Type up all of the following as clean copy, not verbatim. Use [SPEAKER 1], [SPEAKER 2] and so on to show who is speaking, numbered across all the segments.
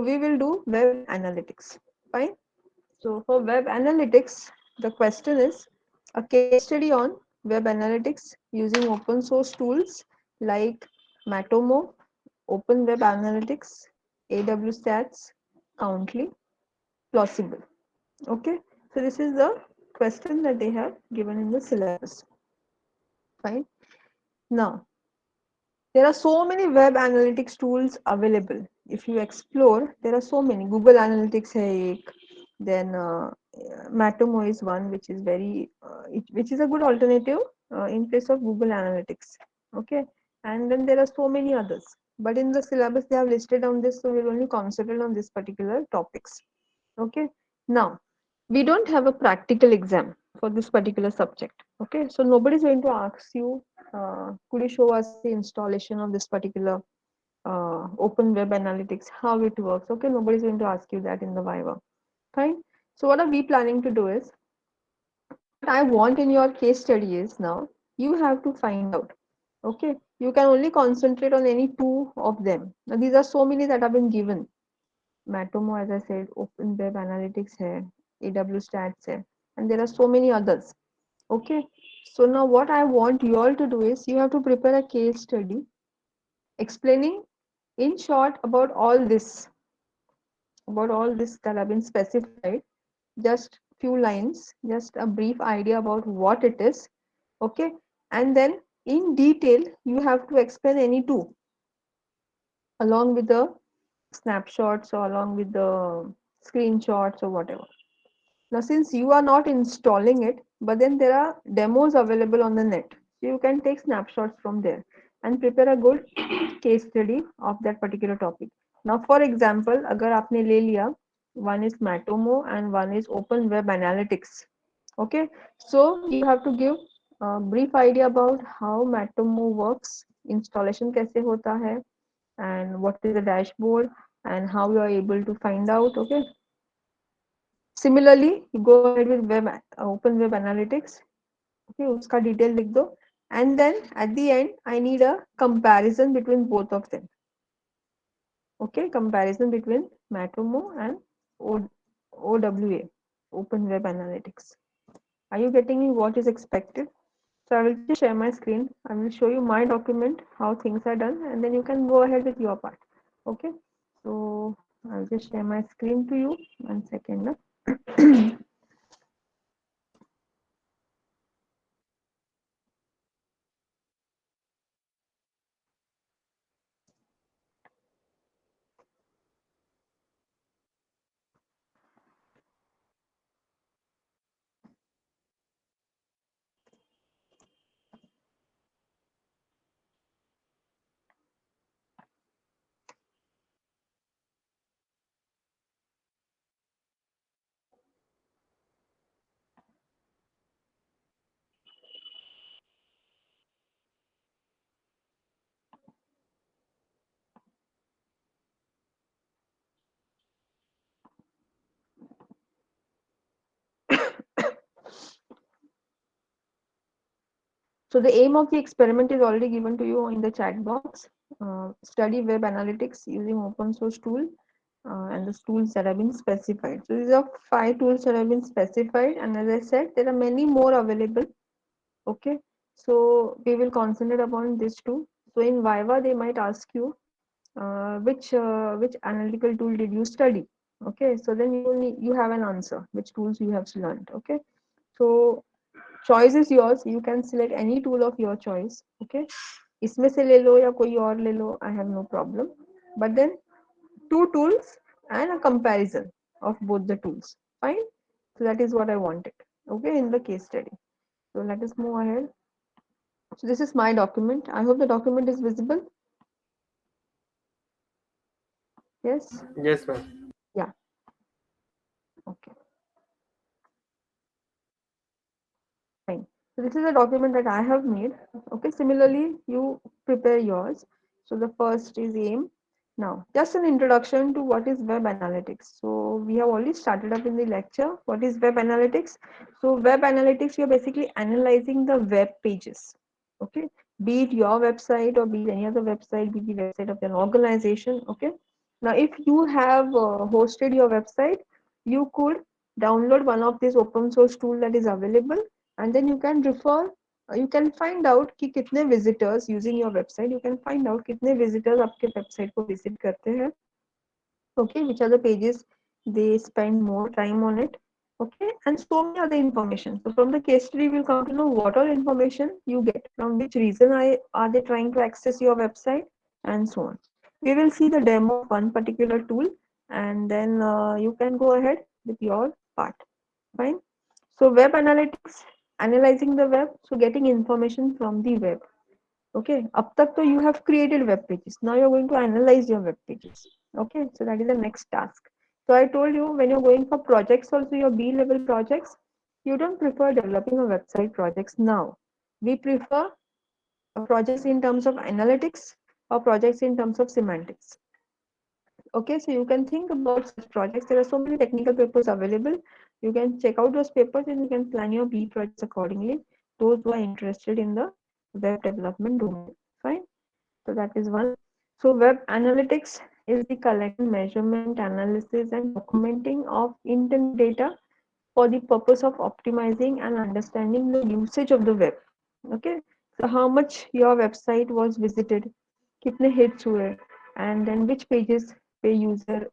[SPEAKER 1] we will do web analytics. Fine. So for web analytics, the question is a case study on web analytics using open source tools like Matomo, Open Web Analytics, AW Stats, Countly, Plausible. Okay, so this is the question that they have given in the syllabus. Fine. Now, there are so many web analytics tools available. If you explore, there are so many. Google Analytics hai ek, then Matomo is one which is which is a good alternative in place of Google Analytics. Okay, and then there are so many others. But in the syllabus they have listed on this, so we'll only concentrate on this particular topics. Okay, now we don't have a practical exam for this particular subject. Okay, so nobody is going to ask you, could you show us the installation of this particular open web analytics, how it works? Okay, nobody is going to ask you that in the Viva. Fine. So what are we planning to do is, what I want in your case study is, now you have to find out. Okay, you can only concentrate on any two of them. Now these are so many that have been given. Matomo, as I said, Open Web Analytics hai, AW Stats hai, and there are so many others. Okay, so now what I want you all to do is, you have to prepare a case study explaining in short about all this that have been specified, just few lines, just a brief idea about what it is. Okay, and then in detail you have to explain any two along with the snapshots or along with the screenshots or whatever. Now, since you are not installing it, but then there are demos available on the net, so you can take snapshots from there and prepare a good case study of that particular topic. Now, for example, अगर आपने ले लिया, one is Matomo and one is Open Web Analytics. Okay, so you have to give a brief idea about how Matomo works, installation कैसे होता है, and what is the dashboard and how you are able to find out. Okay, similarly you go ahead with open web analytics. Okay, uska detail likh do, and then at the end I need a comparison between both of them. Okay, comparison between Matomo and OWA, Open Web Analytics. Are you getting me what is expected? So I will just share my screen. I will show you my document, how things are done, and then you can go ahead with your part. Okay, so I'll just share my screen to you. 1 second. So the aim of the experiment is already given to you in the chat box. Study web analytics using open source tool and the tools that have been specified. So these are 5 tools that have been specified, and as I said, there are many more available. Okay, so we will concentrate upon these two. So in Viva, they might ask you which analytical tool did you study. Okay, so then you have an answer which tools you have learned. Okay, so choice is yours, you can select any tool of your choice. Okay, इसमें से ले लो या कोई और ले लो, I have no problem, but then 2 tools and a comparison of both the tools. Fine, so that is what I wanted. Okay, in the case study. So let us move ahead. So this is my document. I hope the document is visible. Yes.
[SPEAKER 2] Yes, ma'am.
[SPEAKER 1] Yeah. Okay, fine. So this is a document that I have made. Okay, similarly, you prepare yours. So the first is aim. Now, just an introduction to what is web analytics. So we have already started up in the lecture. What is web analytics? So web analytics, you're basically analyzing the web pages. Okay, be it your website or be it any other website, be the website of an organization. Okay, Now, if you have hosted your website, you could download one of these open source tool that is available, and then you can refer, you can find out कि कितने visitors using your website, you can find out कितने visitors आपके website को visit करते हैं, okay, which are the pages they spend more time on it, okay, and so many other information. So from the case study, we'll come to know what all information you get, from which reason are they trying to access your website, and so on. We will see the demo of one particular tool, and then you can go ahead with your part. Fine. So web analytics, analyzing the web, so getting information from the web. Okay, up tak to you have created web pages. Now you're going to analyze your web pages. Okay, so that is the next task. So I told you, when you're going for projects, also your B level projects, you don't prefer developing a website projects now. We prefer projects in terms of analytics or projects in terms of semantics. Okay, so you can think about such projects. There are so many technical papers available. You can check out those papers and you can plan your B projects accordingly. Those who are interested in the web development domain. Fine. So that is one. So web analytics is the collection, measurement, analysis, and documenting of internet data for the purpose of optimizing and understanding the usage of the web. Okay. So how much your website was visited, कितने hits हुए, and then which pages पे user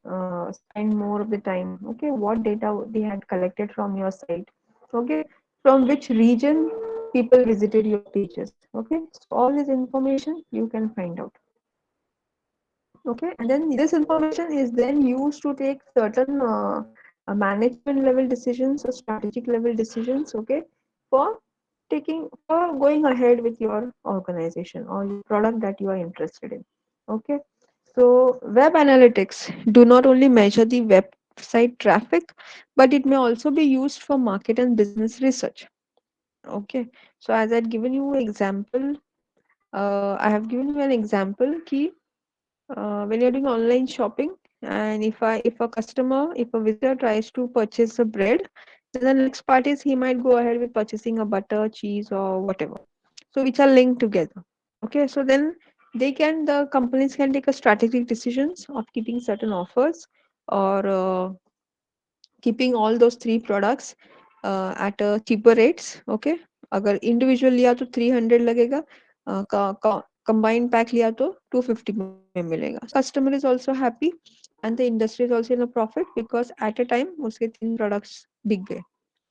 [SPEAKER 1] spend more of the time. Okay, what data they had collected from your site. Okay, from which region people visited your pages. Okay, so all this information you can find out. Okay, and then this information is then used to take certain management level decisions or strategic level decisions. Okay, for for going ahead with your organization or your product that you are interested in. Okay, so web analytics do not only measure the website traffic, but it may also be used for market and business research. Okay, so as I'd given you example, I have given you an example key, when you're doing online shopping, and if a customer, if a visitor tries to purchase a bread, then the next part is he might go ahead with purchasing a butter, cheese, or whatever, so which are linked together. Okay, so then the companies can take a strategic decisions of keeping certain offers, or keeping all those three products at a cheaper rates. Okay, अगर individual लिया तो 300 लगेगा, combined pack लिया तो 250 में मिलेगा. Customer is also happy and the industry is also in a profit because at a time उसके तीन products बिक गए,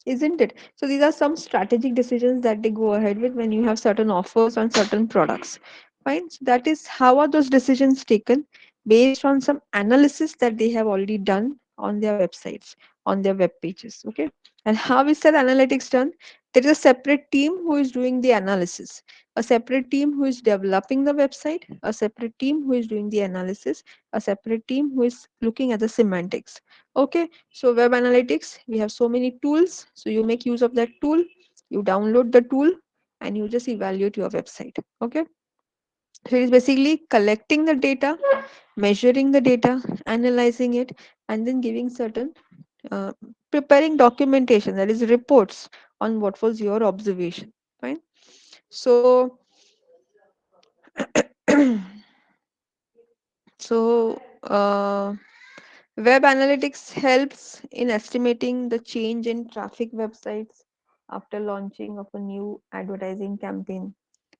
[SPEAKER 1] isn't it? So these are some strategic decisions that they go ahead with when you have certain offers on certain products. Fine. So that is how are those decisions taken, based on some analysis that they have already done on their websites, on their web pages. Okay. And how is that analytics done? There is a separate team who is doing the analysis, a separate team who is developing the website, a separate team who is doing the analysis, a separate team who is looking at the semantics. Okay, so web analytics, we have so many tools. So you make use of that tool, you download the tool, and you just evaluate your website. Okay, so it is basically collecting the data, measuring the data, analyzing it, and then giving certain uh, preparing documentation, that is reports on what was your observation. Fine. So so web analytics helps in estimating the change in traffic websites after launching of a new advertising campaign.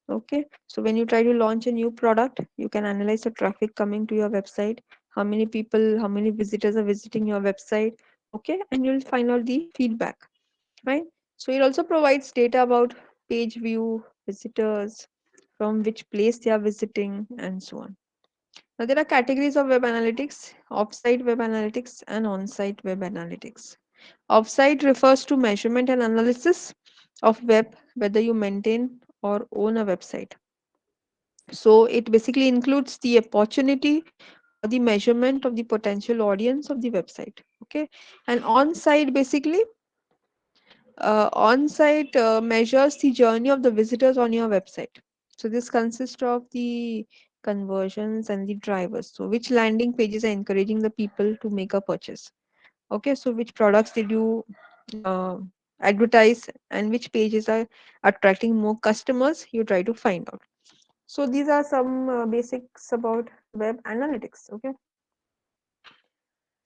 [SPEAKER 1] Okay, so when you try to launch a new product, you can analyze the traffic coming to your website, how many people, how many visitors are visiting your website. Okay, and you'll find out the feedback, right? So it also provides data about page view, visitors, from which place they are visiting, and so on. Now, there are categories of web analytics: offsite web analytics and on-site web analytics. Offsite refers to measurement and analysis of web, whether you maintain or own a website. So it basically includes the opportunity or the measurement of the potential audience of the website. Okay, and on-site basically, on-site measures the journey of the visitors on your website. So this consists of the conversions and the drivers. So which landing pages are encouraging the people to make a purchase? Okay, so which products did you uh, advertise, and which pages are attracting more customers? You try to find out. So these are some basics about web analytics. Okay.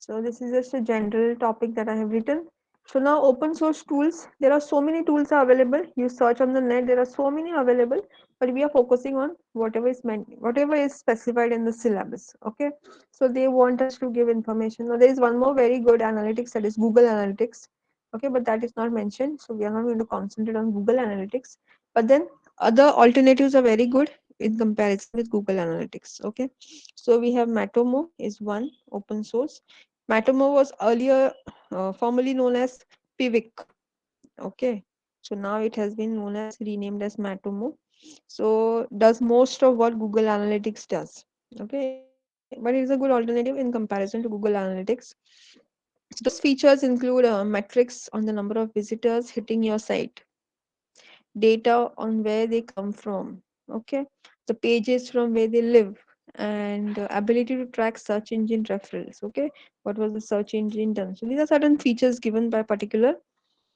[SPEAKER 1] So this is just a general topic that I have written. So now open source tools, there are so many tools are available. You search on the net, there are so many available, but we are focusing on whatever is meant, whatever is specified in the syllabus. Okay. So they want us to give information. Now there is one more very good analytics, that is Google Analytics. Okay, but that is not mentioned. So we are not going to concentrate on Google Analytics. But then other alternatives are very good in comparison with Google Analytics. Okay. So we have Matomo is one open source. Matomo was earlier formerly known as Pivik. Okay, so now it has been known as renamed as Matomo. So does most of what Google Analytics does. Okay, but it is a good alternative in comparison to Google Analytics. So those features include metrics on the number of visitors hitting your site, data on where they come from, okay, the pages from where they live, and ability to track search engine referrals. Okay, what was the search engine done? So these are certain features given by particular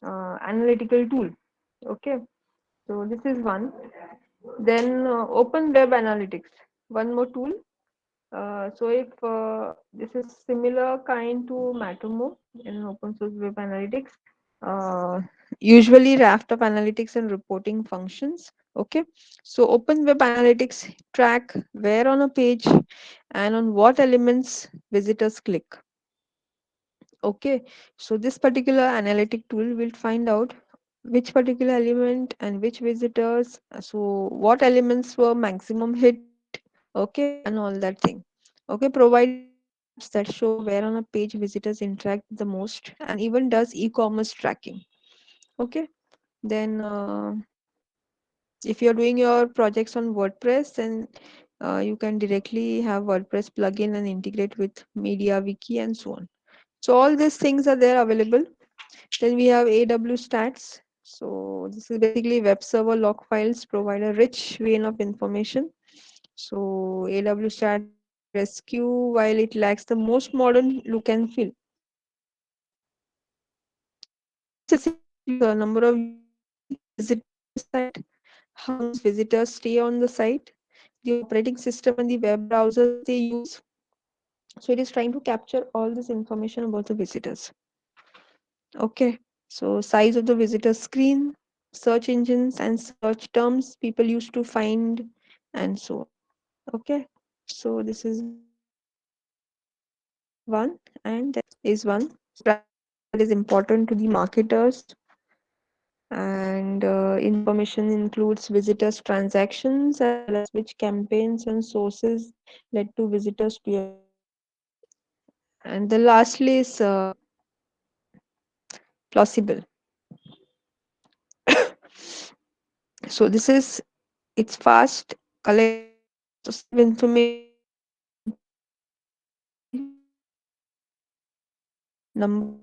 [SPEAKER 1] analytical tool. Okay, so this is one. Then open web analytics, one more tool. So if this is similar kind to Matomo in open source web analytics, uh, usually raft of analytics and reporting functions. Okay, so open web analytics track where on a page and on what elements visitors click. Okay, so this particular analytic tool will find out which particular element and which visitors, so what elements were maximum hit, okay, and all that thing. Okay, providing maps that show where on a page visitors interact the most, and even does e-commerce tracking. Okay, then if you're doing your projects on WordPress, then you can directly have WordPress plugin and integrate with MediaWiki and so on. So all these things are there available. Then we have AW stats. So this is basically web server log files provide a rich vein of information. So AW stats provide rescue while it lacks the most modern look and feel. So its includes the number of unique visitors to the site, how long visitors stay on the site, the operating system and the web browsers they use. So it is trying to capture all this information about the visitors. Okay, so size of the visitor screen, search engines and search terms people used to find, and so on. Okay, so this is one, and then privacy is one that is important to the marketers, and information includes visitors' transactions as well as which campaigns and sources led to visitors to your website. And the lastly is plausible. So this is it's fast, collects lots of information about traffic, number of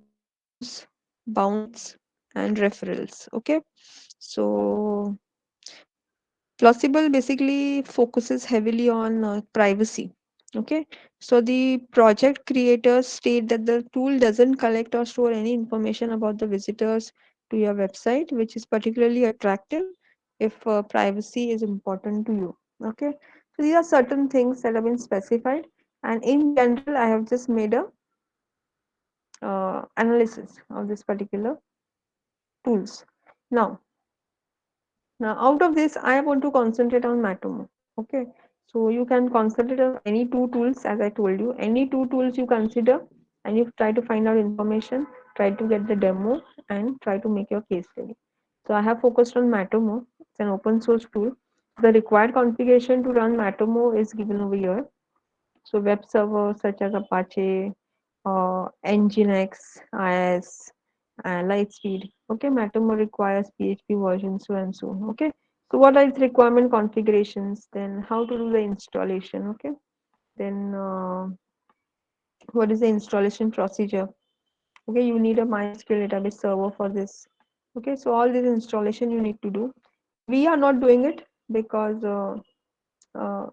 [SPEAKER 1] views, bounce, and referrals. Okay, so plausible basically focuses heavily on privacy. Okay, so the project creators state that the tool doesn't collect or store any information about the visitors to your website, which is particularly attractive if privacy is important to you. Okay, so these are certain things that have been specified, and in general, I have just made a analysis of this particular tools. Now, Now, out of this, I want to concentrate on Matomo. Okay, so you can concentrate on any two tools, as I told you, any two tools you consider, and you try to find out information, try to get the demo, and try to make your case study. So I have focused on Matomo. It's an open source tool. The required configuration to run Matomo is given over here. So web servers such as Apache, Nginx, IIS, Lightspeed. Okay, Matomo requires PHP version so and so. Okay, so what are its requirement configurations? Then how to do the installation? Okay, then what is the installation procedure? Okay, you need a MySQL database server for this. Okay, so all this installation you need to do. We are not doing it because uh,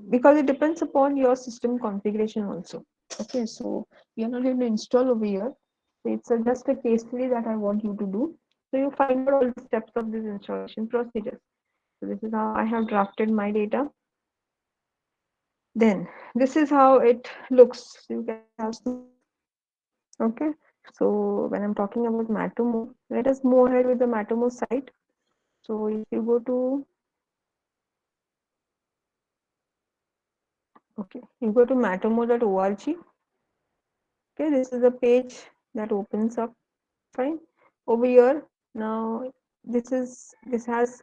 [SPEAKER 1] because it depends upon your system configuration also. Okay, so we are not going to install over here. So it's just a case study that I want you to do. So you find out all the steps of this installation procedure. So this is how I have drafted my data. Then this is how it looks. You can have smooth. Okay. So when I'm talking about Matomo, let us move ahead with the Matomo site. So if you go to, okay, you go to matomo.org. Okay, this is a page that opens up. Fine. Over here, now this has,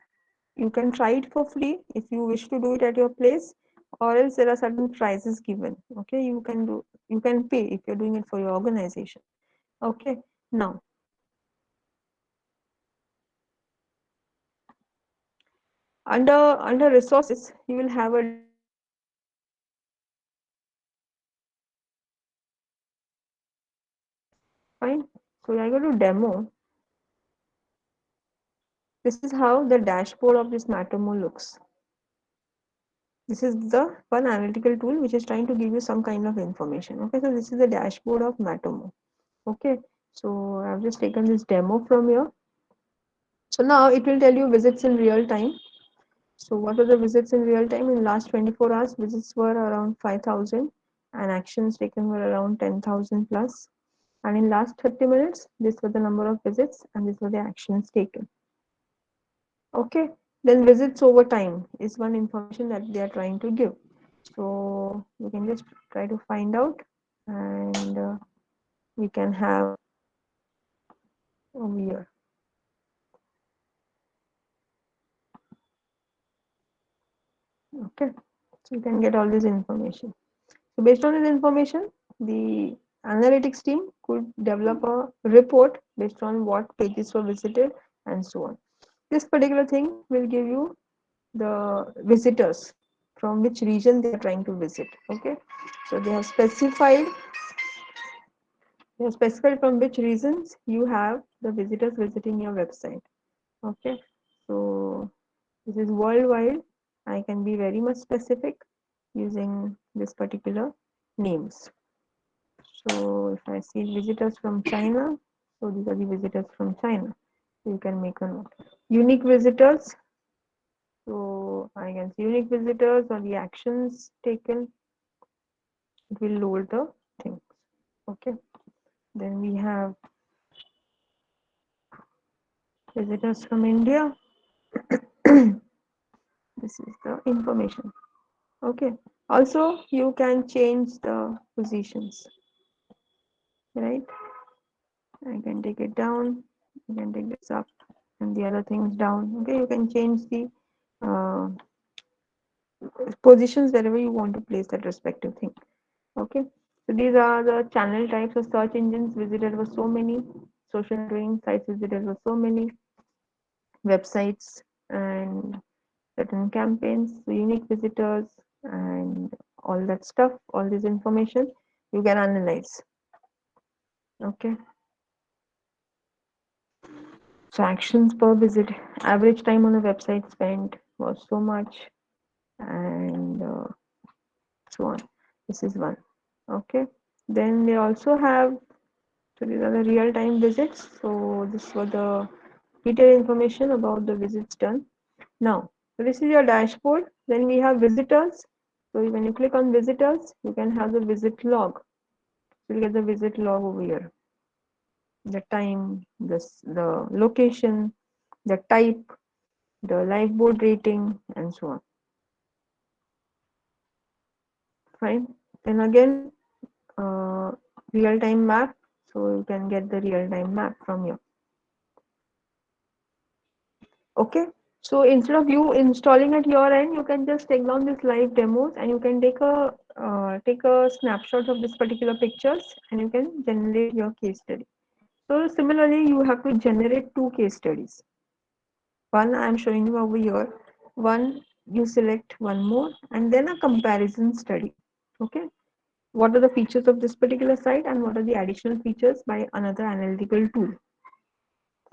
[SPEAKER 1] you can try it for free if you wish to do it at your place, or else there are certain prizes given. Okay, you can pay if you're doing it for your organization. Okay, now under resources you will have a demo. Fine. So I go to demo. This is how the dashboard of this Matomo looks. This is the one analytical tool which is trying to give you some kind of information. Okay, so this is the dashboard of Matomo. Okay, so I've just taken this demo from here. So now it will tell you visits in real time. So what are the visits in real time? In last 24 hours, visits were around 5,000 and actions taken were around 10,000 plus. And in last 30 minutes, this was the number of visits and this were the actions taken. Okay, then visits over time is one information that they are trying to give. So we can just try to find out, and we can have over here. Okay, so you can get all this information. So based on this information, the analytics team could develop a report based on what pages were visited and so on. This particular thing will give you the visitors from which region they are trying to visit. Okay, so they have specified from which reasons you have the visitors visiting your website. Okay, so this is worldwide. I can be very much specific using this particular names. So if I see visitors from China, so these are the visitors from China. You can make a note. Unique visitors. So I can see unique visitors or the actions taken. It will load the things. Okay. Then we have visitors from India. This is the information. Okay. Also, you can change the positions, right? I can take it down. You can take this up and the other things down. Okay. You can change the uh, positions wherever you want to place that respective thing. Okay. So these are the channel types of search engines visited were so many. Social networking sites visited were so many. Websites and certain campaigns, so unique visitors, and all that stuff, all this information you can analyze. Okay. So actions per visit, average time on a website spent was so much, and so on. This is one. Okay. Then they also have, so these are the real time visits. So this was the detailed information about the visits done. Now, so this is your dashboard. Then we have visitors. So when you click on visitors, you can have the visit log. So you get the visit log over here. The time, the location, the type, the live board rating, and so on. Fine. Then again, real time map. So you can get the real time map from here. Okay. So instead of you installing at your end, you can just take down these live demos and you can take a snapshot of this particular pictures and you can generate your case study. So similarly, you have to generate two case studies. One I'm showing you over here. One you select one more and then a comparison study. Okay. What are the features of this particular site and what are the additional features by another analytical tool?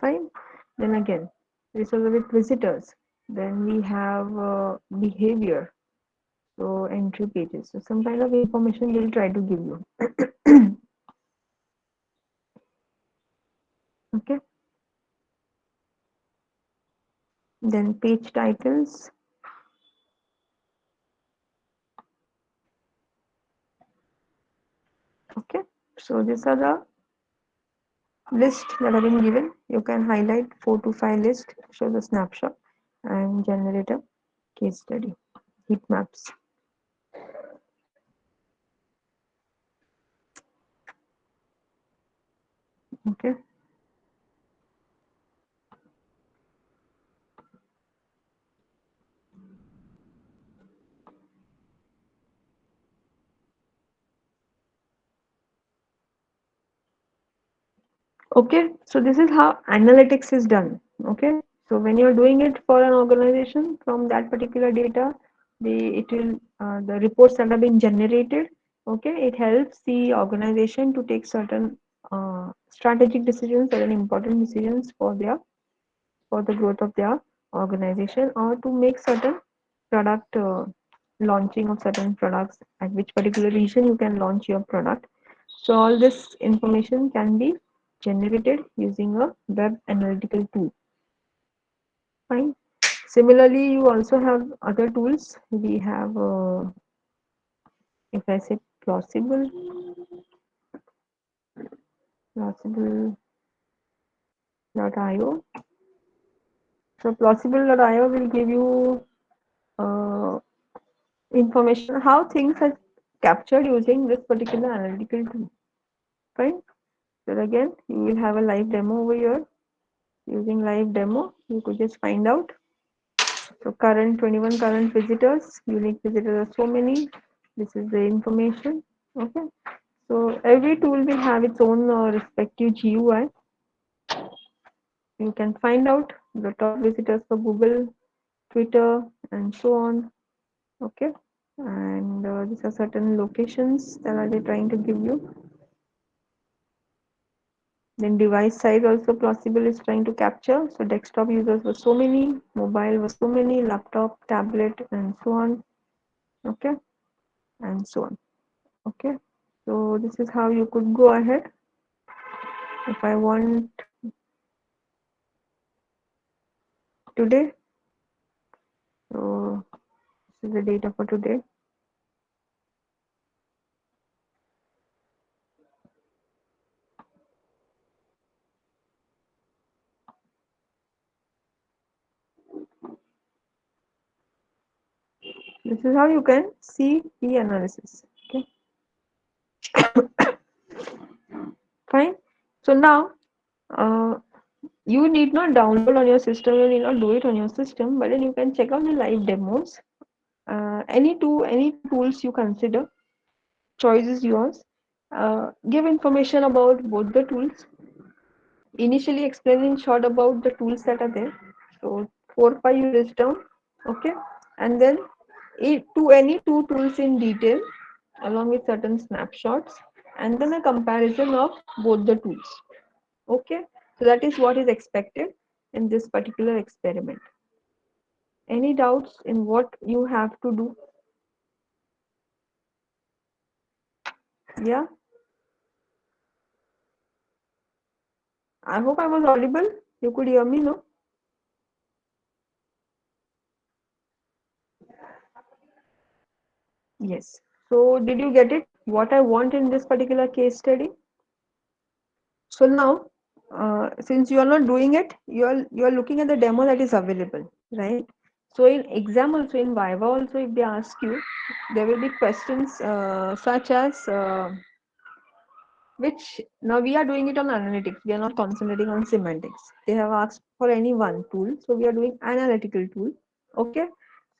[SPEAKER 1] Fine. Then again, this was with visitors. Then we have behavior. So entry pages. So some kind of information we'll try to give you. Okay. Then page titles. So these are the list that have been given. You can highlight 4 to 5 list, show the snapshot, and generate a case study, heat maps. Okay. Okay, so this is how analytics is done. Okay, so when you're doing it for an organization from that particular data, the reports that have been generated. Okay, it helps the organization to take certain strategic decisions, certain important decisions for the growth of their organization, or to make certain product launching of certain products at which particular region you can launch your product. So all this information can be generated using a web analytical tool. Fine. Similarly, you also have other tools. We have, if I say plausible, plausible.io. So plausible.io will give you uh, information how things are captured using this particular analytical tool. Fine. So again, you will have a live demo over here. Using live demo, you could just find out. So current 21 current visitors, unique visitors are so many. This is the information. Okay. So every tool will have its own respective GUI. You can find out the top visitors for Google, Twitter, and so on. Okay. And these are certain locations that are they trying to give you. Then device size also plausible is trying to capture. So desktop users were so many, mobile was so many, laptop, tablet, and so on. Okay, and so on. Okay, so this is how you could go ahead. If I want today, so this is the data for today. This is how you can see the analysis. Okay, fine. So now you need not download on your system, you need not do it on your system, but then you can check out the live demos. Any tools you consider, choice is yours. Give information about both the tools. Initially explain in short about the tools that are there. So 4 5 you list down. Okay, and then to any two tools in detail along with certain snapshots, and then a comparison of both the tools. Okay, so that is what is expected in this particular experiment. Any doubts in what you have to do? Yeah, I hope I was audible. You could hear me, no? Yes. So did you get it? What I want in this particular case study? So now, since you are not doing it, you are looking at the demo that is available, right? So in exam also, in Viva also, if they ask you, there will be questions such as which now we are doing it on analytics. We are not concentrating on semantics. They have asked for any one tool, so we are doing analytical tool. Okay.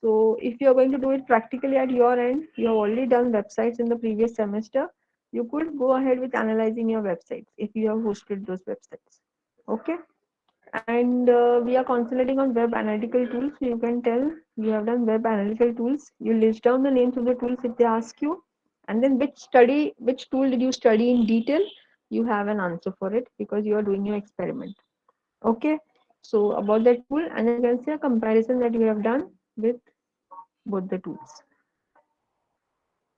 [SPEAKER 1] So if you are going to do it practically at your end, you have already done websites in the previous semester. You could go ahead with analyzing your websites if you have hosted those websites. Okay. And we are concentrating on web analytical tools. So you can tell you have done web analytical tools. You list down the names of the tools if they ask you, and then which tool did you study in detail. You have an answer for it because you are doing your experiment. Okay. So about that tool, and then you can see a comparison that you have done with both the tools.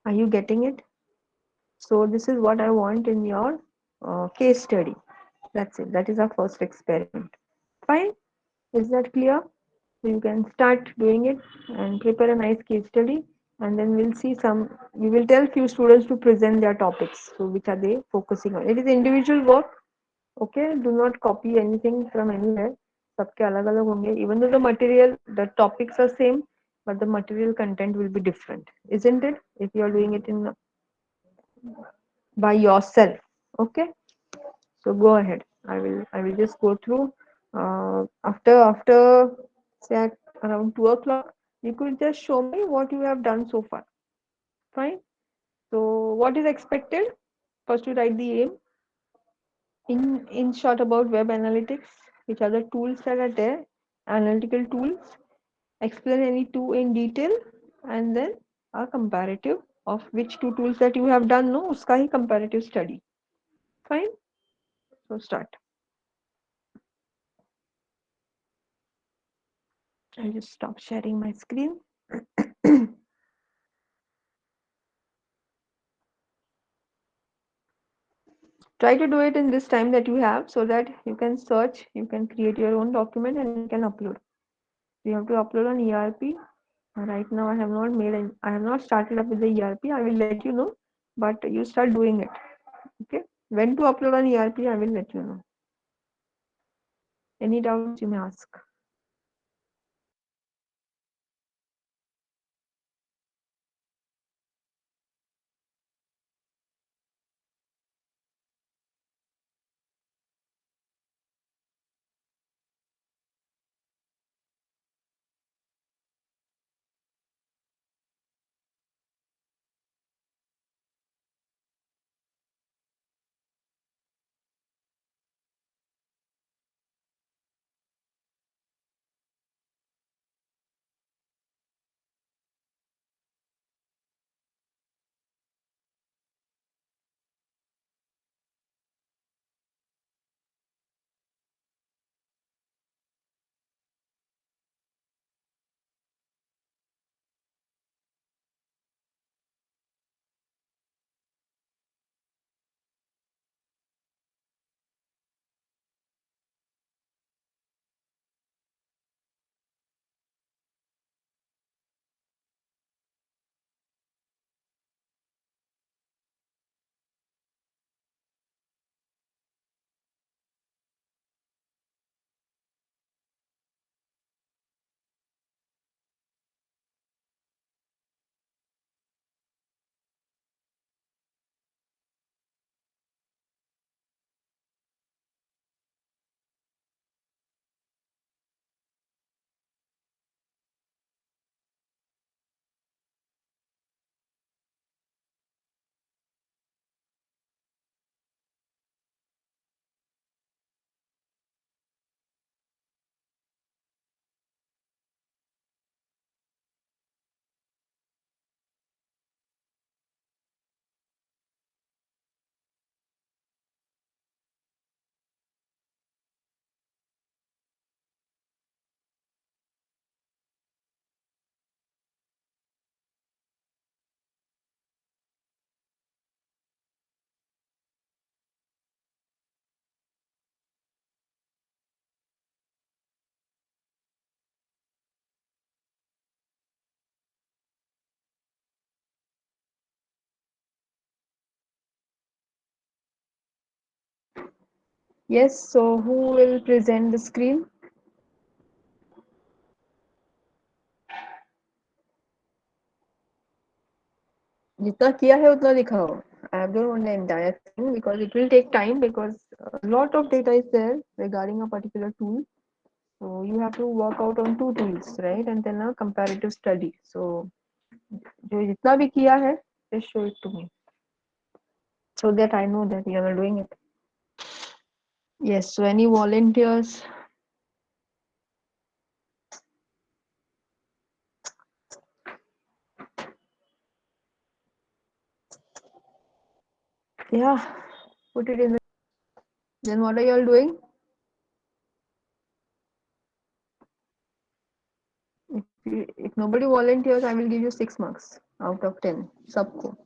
[SPEAKER 1] Are you getting it? So this is what I want in your case study. That's it. That is our first experiment. Fine. Is that clear? So you can start doing it and prepare a nice case study and then we'll see some. We will tell few students to present their topics. So which are they focusing on? It is individual work. Okay, do not copy anything from anywhere. सबके अलग अलग होंगे. Even though the material, the topics are same, but the material content will be different, isn't it? If you are doing it in by yourself. Okay, so go ahead. I will just go through. After say at around 2 o'clock, you could just show me what you have done so far. Fine. So what is expected? First, you write the aim. In short about web analytics, which are the tools that are there, analytical tools. Explain any two in detail, and then a comparative of which two tools that you have done. No, uska hi comparative study. Fine. So start. I'll just stop sharing my screen. Try to do it in this time that you have so that you can search, you can create your own document and you can upload. You have to upload on ERP. Right now I have not made any, I have not started up with the ERP. I will let you know, but you start doing it. Okay. When to upload on ERP, I will let you know. Any doubts you may ask. Yes, so who will present the screen? जितना किया है उतना दिखाओ. I don't want the entire thing because it will take time because a lot of data is there regarding a particular tool. So you have to work out on two tools, right? And then a comparative study. So जो जितना भी किया है, just show it to me so that I know that you are doing it. Yes. So any volunteers? Yeah. Put it in. Then what are you all doing? If nobody volunteers, I will give you 6 marks out of 10. Sabko.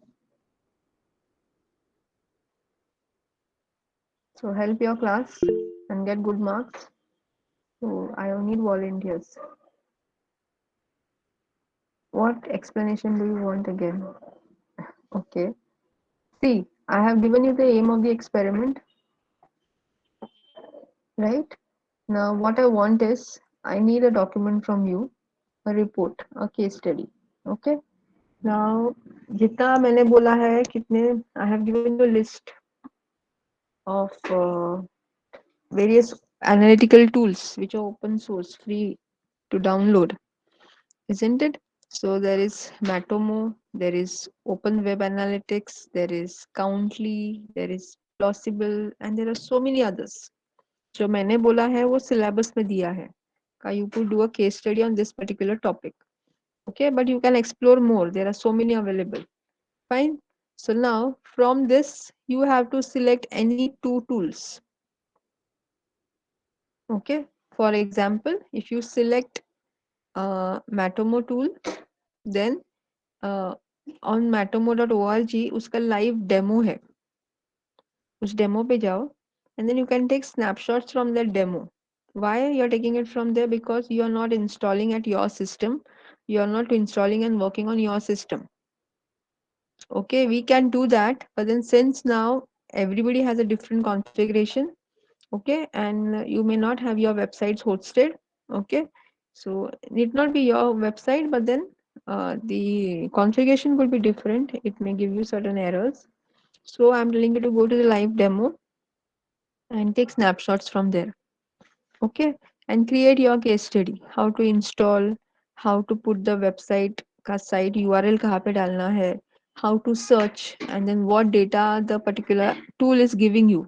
[SPEAKER 1] So help your class and get good marks. So I need volunteers. What explanation do you want again? Okay. See, I have given you the aim of the experiment, right? Now, what I want is I need a document from you, a report, a case study. Okay. Now, जितना मैंने बोला है कितने I have given you a list of various analytical tools which are open source, free to download, isn't it? So there is Matomo, there is Open Web Analytics, there is Countly, there is Plausible, and there are so many others. जो मैंने बोला है वो syllabus में दिया है. You could do a case study on this particular topic. Okay, but you can explore more. There are so many available. Fine. So now from this, you have to select any two tools. Okay. For example, if you select Matomo tool, then on matomo.org उसका live demo है. उस demo पे जाओ and then you can take snapshots from that demo. Why you are taking it from there? Because you are not installing at your system. You are not installing and working on your system. Okay, we can do that, but then since now everybody has a different configuration, okay, and you may not have your websites hosted, okay, so it need not be your website, but then the configuration could be different. It may give you certain errors. So I'm telling you to go to the live demo and take snapshots from there. Okay, and create your case study. How to install, how to put the website का site URL कहाँ पे डालना है, how to search, and then what data the particular tool is giving you.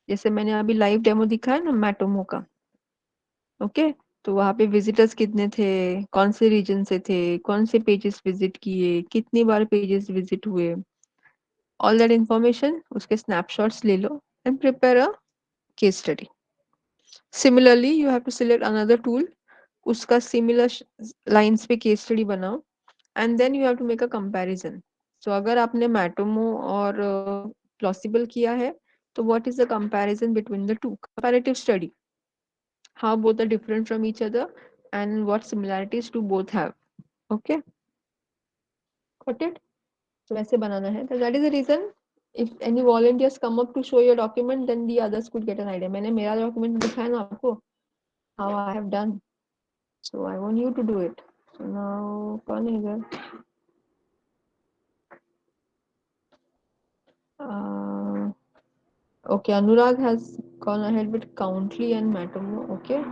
[SPEAKER 1] जैसे मैंने अभी live demo दिखा है ना मैटोमो का. ओके, तो वहाँ पे विजिटर्स कितने थे, कौन से रीजन से थे, कौन से पेजेस विजिट किए, कितनी बार पेजेस विजिट हुए, ऑल दैट इंफॉर्मेशन उसके स्नैपशॉट्स ले लो and prepare a case study. Similarly, you have to select another tool, उसका similar lines पे case study बनाओ, and then you have to make a comparison. So अगर आपने Matomo और Plausible किया है, तो what is the comparison between the two? Comparative study. How both are different from each other and what similarities do both have. Okay, got it? So वैसे बनाना है. So that is the reason. If any volunteers come up to show your document, then the others could get an idea. मैंने मेरा document दिखाया ना आपको, how I have done. So I want you to do it. So now, कौन है इधर? Okay, Anurag has gone ahead with Countly and Matomo. Okay.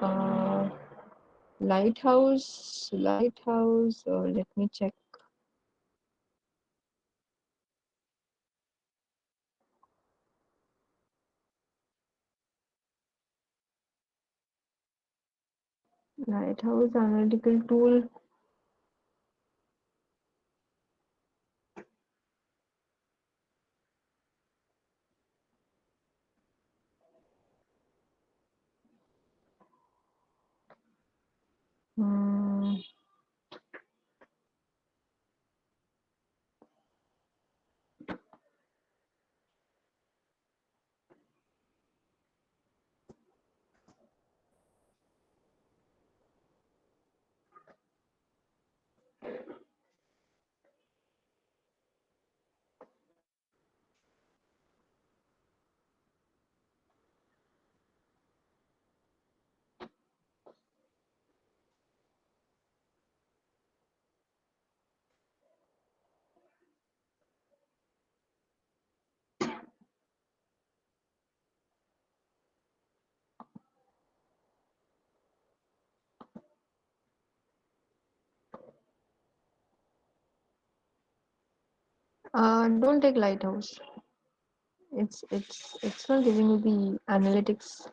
[SPEAKER 1] Uh, Lighthouse. Let me check. Lighthouse analytical tool. Hmm. Don't take Lighthouse. It's not giving you the analytics.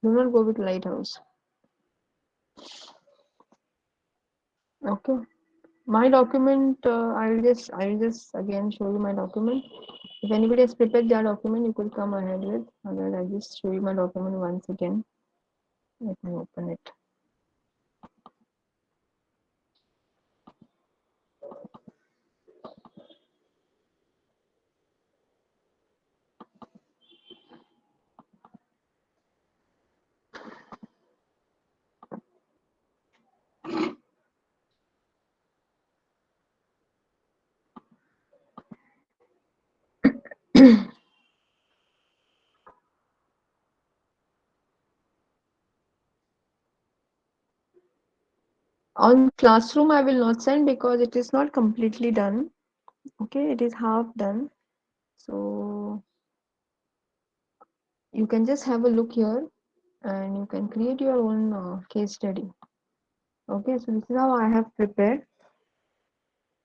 [SPEAKER 1] Do not go with Lighthouse. Okay. My document. I'll just again show you my document. If anybody has prepared their document, you could come ahead with. Otherwise, I'll just show you my document once again. Let me open it. On Classroom, I will not send because it is not completely done. Okay, it is half done. So you can just have a look here and you can create your own case study. Okay, so this is how I have prepared.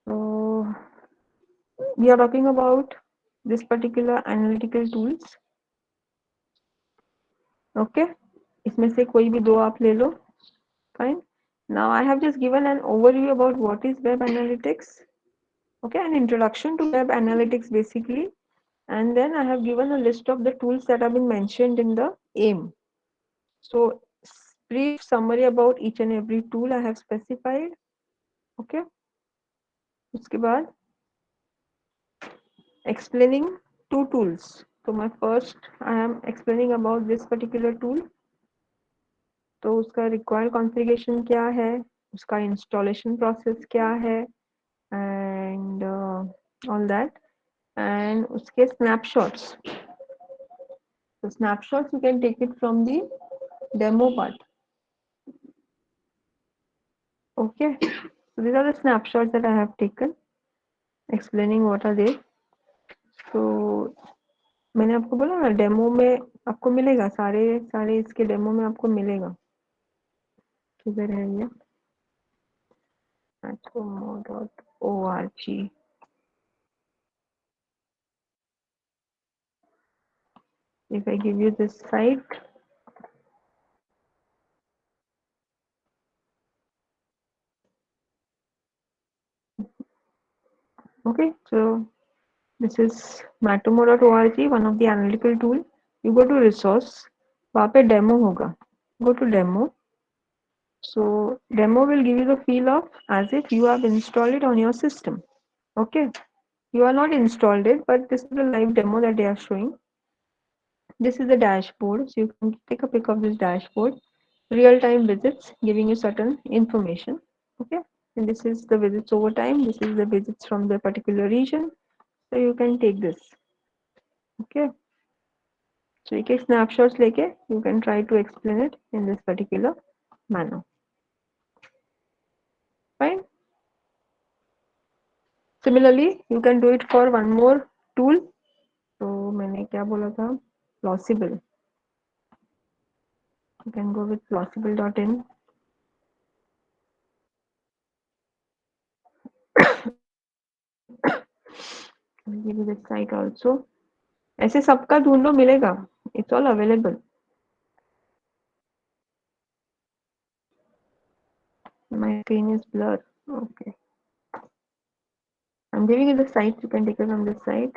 [SPEAKER 1] So we are talking about this particular analytical tools. Okay, इसमें से कोई भी दो आप ले लो. Fine. Now I have just given an overview about what is web analytics. Okay, an introduction to web analytics basically. And then I have given a list of the tools that have been mentioned in the aim. So brief summary about each and every tool I have specified. Okay. उसके बाद explaining two tools. So my first I am explaining about this particular tool. तो उसका required configuration क्या है, उसका installation process क्या है, and all that, and उसके snapshots. So snapshots you can take it from the demo part. Okay, so these are the snapshots that I have taken, explaining what are they. So मैंने आपको बोला ना demo में आपको मिलेगा, सारे सारे इसके डेमो में आपको मिलेगा. किधर है ये? atomo.org. If I give you this site, okay, so this is matomo.org, one of the analytical tool. You go to resource, वहाँ पे demo होगा. Go to demo. So demo will give you the feel of as if you have installed it on your system. Okay, you are not installed it, but this is the live demo that they are showing. This is the dashboard, so you can take a pic of this dashboard. Real-time visits giving you certain information. Okay, and this is the visits over time. This is the visits from the particular region. So you can take this. Okay, so you take snapshots like you can try to explain it in this particular manner. Fine. Similarly, you can do it for one more tool. So मैंने क्या बोला था? Plausible. You can go with plausible.in. I'll give you the site also. ऐसे सबका ढूंढो मिलेगा. It's all available. My screen is blur. Okay. I'm giving you the site. You can take it from this site.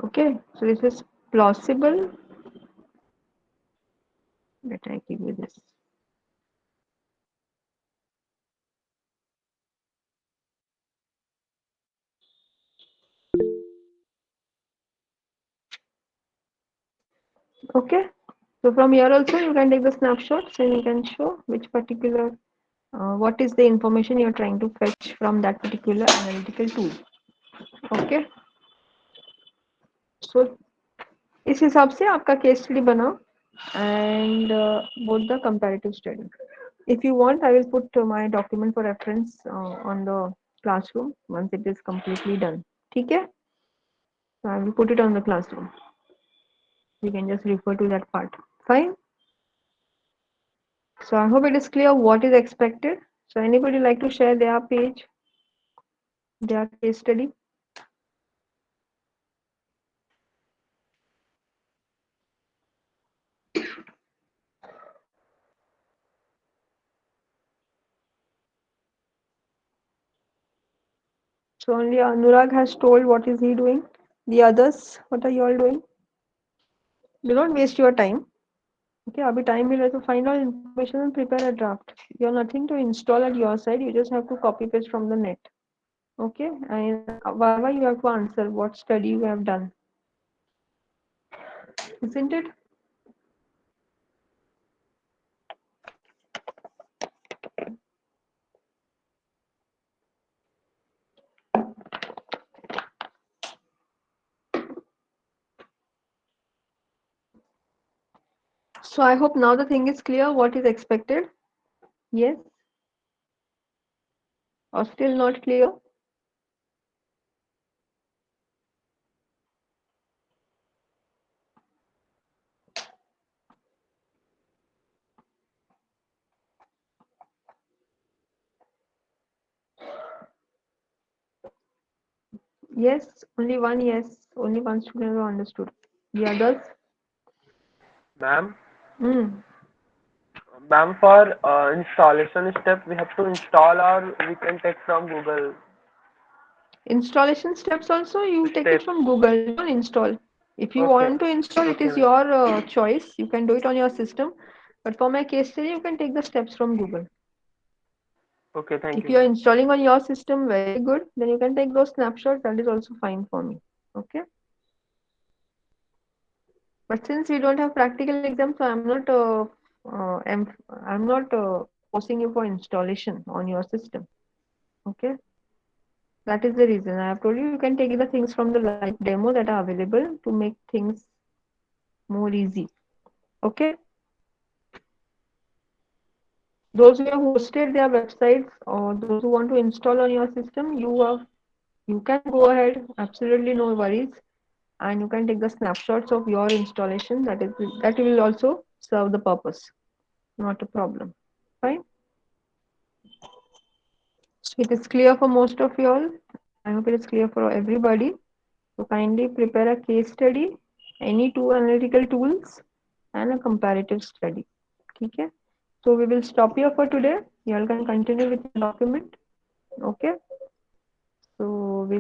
[SPEAKER 1] Okay, so this is plausible. Let I give you this. Okay, so from here also you can take the snapshots and you can show which particular what is the information you're trying to fetch from that particular analytical tool. Okay, so इस हिसाब से आपका case study बना and both the comparative study. If you want, I will put my document for reference on the classroom once it is completely done. ठीक है? So I will put it on the classroom. You can just refer to that part. Fine. So I hope it is clear what is expected. So anybody like to share their page, their case study? So only Anurag has told what is he doing. The others, what are you all doing? Do not waste your time. Okay, abhi time mil to find out information and prepare a draft. You have nothing to install at your side. You just have to copy paste from the net. Okay, and why you have to answer what study you have done, isn't it? So I hope now the thing is clear what is expected. Yes, or still not clear? Yes, only one yes, only one student who understood. The others?
[SPEAKER 2] Ma'am,
[SPEAKER 1] Hmm.
[SPEAKER 2] ma'am, for installation step, we have to install or we can take from Google
[SPEAKER 1] Installation steps also you take it
[SPEAKER 2] steps.
[SPEAKER 1] from Google. Don't install. If you
[SPEAKER 2] Okay,
[SPEAKER 1] want to install, it
[SPEAKER 2] okay,
[SPEAKER 1] is
[SPEAKER 2] ma'am.
[SPEAKER 1] your choice. You can do it on your system. But for my case study, you can take the steps from Google.
[SPEAKER 2] Okay, thank
[SPEAKER 1] If
[SPEAKER 2] you,
[SPEAKER 1] you are
[SPEAKER 2] ma'am.
[SPEAKER 1] installing on your system, very good. Then you can take those snapshots. That is also fine for me. Okay. But since we don't have practical exams, so I'm not forcing you for installation on your system. Okay. That is the reason I have told you. You can take the things from the live demo that are available to make things more easy. Okay. Those who have hosted their websites or those who want to install on your system, you can go ahead. Absolutely no worries, and you can take the snapshots of your installation. That will also serve the purpose. Not a problem. Fine. So it is clear for most of you all. I hope it is clear for everybody. So kindly prepare a case study, any two analytical tools, and a comparative study. Okay. So we will stop here for today. You all can continue with your document. Okay. So we